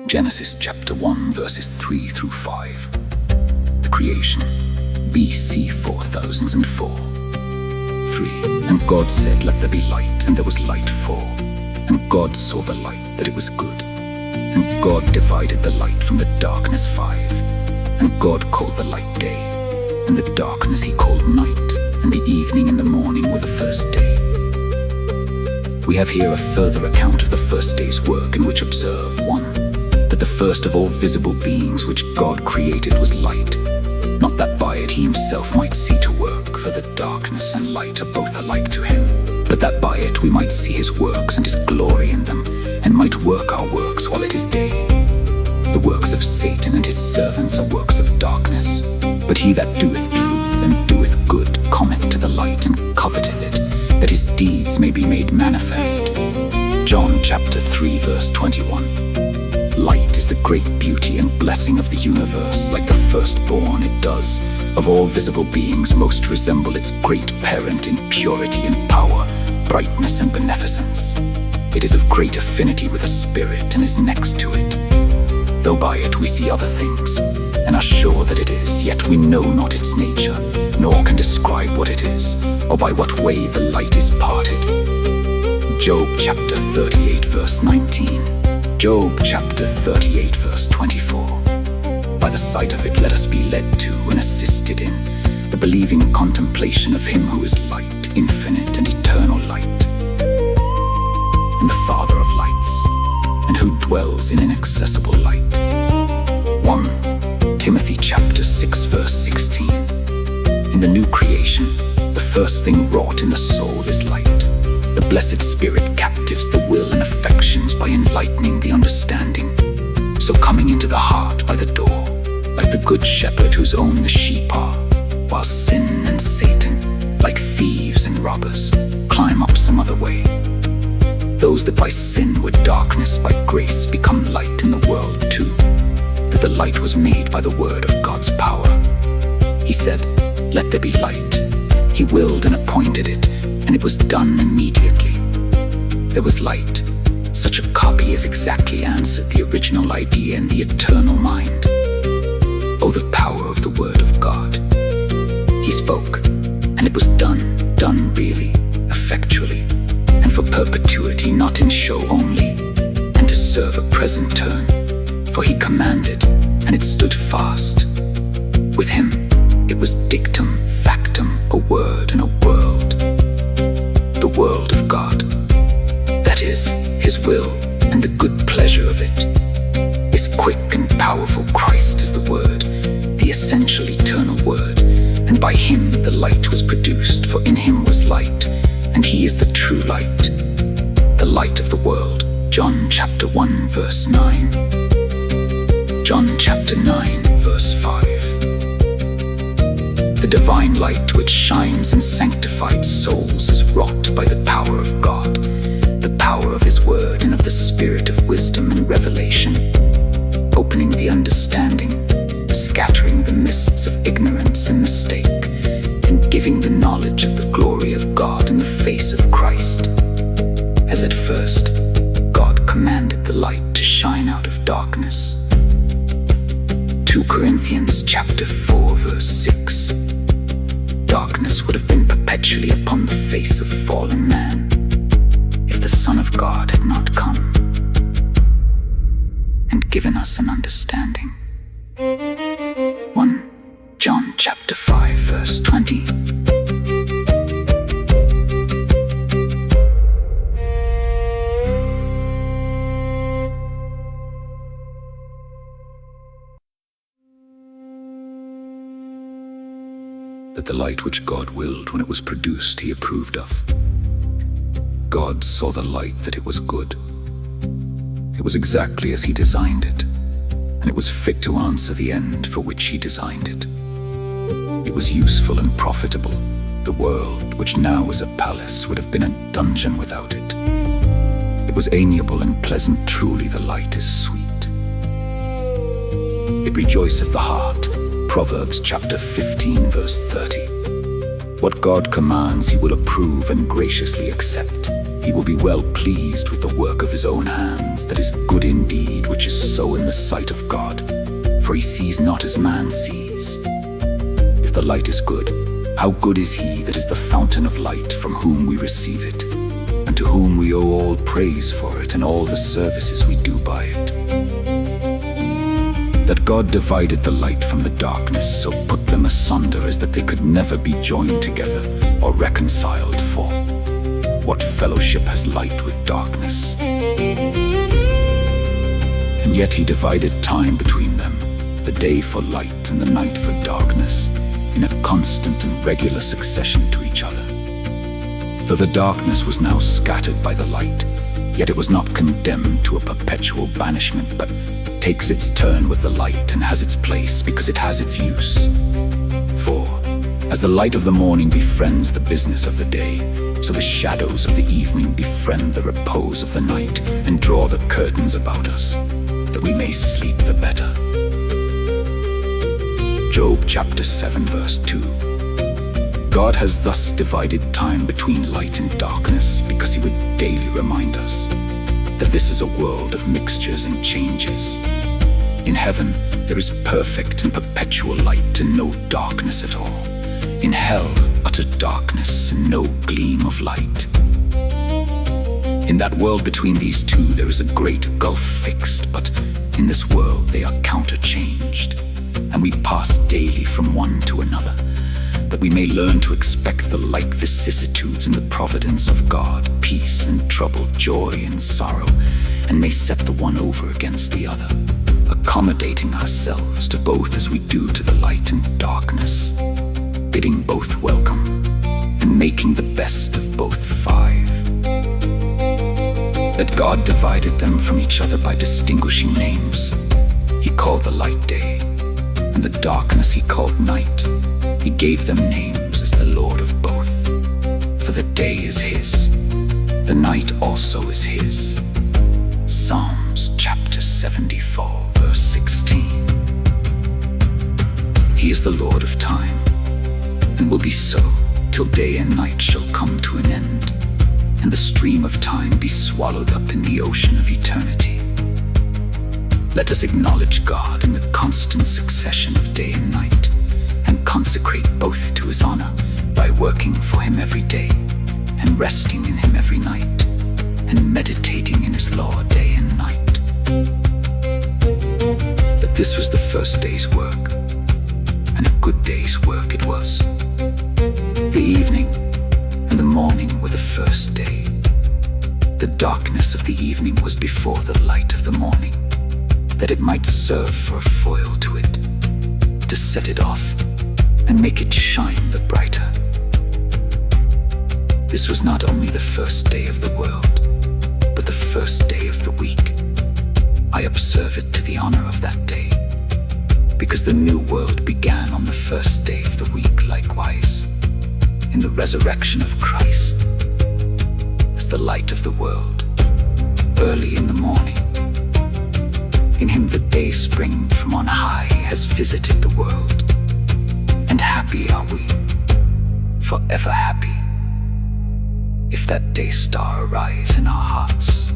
Genesis chapter 1 verses 3 through 5. The creation, BC 4004. 3. And God said, "Let there be light," and there was light. 4. And God saw the light, that it was good. And God divided the light from the darkness. 5. And God called the light day, and the darkness he called night, and the evening and the morning were the first day. We have here a further account of the first day's work, in which observe 1. That the first of all visible beings which God created was light, not that by it he himself might see to work, for the darkness and light are both alike to him, but that by it we might see his works and his glory in them, and might work our works while it is day. The works of Satan and his servants are works of darkness, but he that doeth truth and doeth good cometh to the light and coveteth it, that his deeds may be made manifest. John chapter 3 verse 21. Light is the great beauty and blessing of the universe. Like the firstborn, it does, of all visible beings, most resemble its great parent in purity and power, brightness and beneficence. It is of great affinity with the spirit and is next to it. Though by it we see other things, and are sure that it is, yet we know not its nature, nor can describe what it is, or by what way the light is parted. Job chapter 38 verse 19. Job chapter 38 verse 24. By the sight of it let us be led to and assisted in the believing contemplation of him who is light, infinite and eternal light, and the Father of lights, and who dwells in inaccessible light. 1 Timothy chapter 6 verse 16. In the new creation, the first thing wrought in the soul is light. The blessed Spirit captives the will and affections by enlightening the understanding, so coming into the heart by the door, like the good shepherd whose own the sheep are, while sin and Satan, like thieves and robbers, climb up some other way. Those that by sin were darkness, by grace become light in the world too, that the light was made by the word of God's power. He said, "Let there be light." He willed and appointed it, and it was done immediately. There was light. Such a copy as exactly answered the original idea in the eternal mind. Oh, the power of the word of God. He spoke, and it was done really, effectually, and for perpetuity, not in show only, and to serve a present turn. For he commanded, and it stood fast. With him, it was dictum, factum, a word and a world. The world of God, that is, his will and the good pleasure of it, is quick and powerful. Christ is the Word, the essential eternal Word, and by him the light was produced, for in him was light, and he is the true light, the light of the world. John chapter 1 verse 9. John chapter 9 verse 5. The divine light which shines in sanctified souls is wrought by the power of God, the power of his word and of the spirit of wisdom and revelation, opening the understanding, scattering the mists of ignorance and mistake, and giving the knowledge of the glory of God in the face of Christ. As at first, God commanded the light to shine out of darkness. 2 Corinthians chapter 4 verse 6. Darkness would have been perpetually upon the face of fallen man, if the Son of God had not come and given us an understanding. 1 John chapter 5 verse 20. That the light which God willed when it was produced he approved of. God saw the light that it was good. It was exactly as he designed it, and it was fit to answer the end for which he designed it. It was useful and profitable. The world, which now is a palace, would have been a dungeon without it. It was amiable and pleasant. Truly the light is sweet. It rejoiceth the heart. Proverbs chapter 15 verse 30. What God commands he will approve and graciously accept. He will be well pleased with the work of his own hands. That is good indeed, which is so in the sight of God. For he sees not as man sees. If the light is good, how good is he that is the fountain of light, from whom we receive it, and to whom we owe all praise for it and all the services we do by it. That God divided the light from the darkness, so put them asunder as that they could never be joined together or reconciled. For what fellowship has light with darkness? And yet he divided time between them, the day for light and the night for darkness, in a constant and regular succession to each other. Though the darkness was now scattered by the light, yet it was not condemned to a perpetual banishment, but takes its turn with the light and has its place because it has its use. For as the light of the morning befriends the business of the day, so the shadows of the evening befriend the repose of the night, and draw the curtains about us, that we may sleep the better. Job chapter 7 verse 2. God has thus divided time between light and darkness, because he would daily remind us that this is a world of mixtures and changes. In heaven, there is perfect and perpetual light and no darkness at all. In hell, utter darkness and no gleam of light. In that world between these two, there is a great gulf fixed, but in this world they are counterchanged, and we pass daily from one to another, that we may learn to expect the like vicissitudes in the providence of God, peace and trouble, joy and sorrow, and may set the one over against the other, accommodating ourselves to both as we do to the light and darkness, bidding both welcome, and making the best of both five. That God divided them from each other by distinguishing names. He called the light day, and the darkness he called night. He gave them names as the Lord of both. For the day is his, the night also is his. Psalms chapter 74 verse 16. He is the Lord of time, and will be so till day and night shall come to an end, and the stream of time be swallowed up in the ocean of eternity. Let us acknowledge God in the constant succession of day and night, and consecrate both to his honor by working for him every day, and resting in him every night, and meditating in his law day and night. That this was the first day's work, and a good day's work it was. The evening and the morning were the first day. The darkness of the evening was before the light of the morning, that it might serve for a foil to it, to set it off and make it shine the brighter. This was not only the first day of the world, but the first day of the week. I observe it to the honor of that day, because the new world began on the first day of the week likewise, in the resurrection of Christ, as the light of the world, early in the morning. In him the day spring from on high has visited the world, and happy are we, forever happy, if that day star arise in our hearts.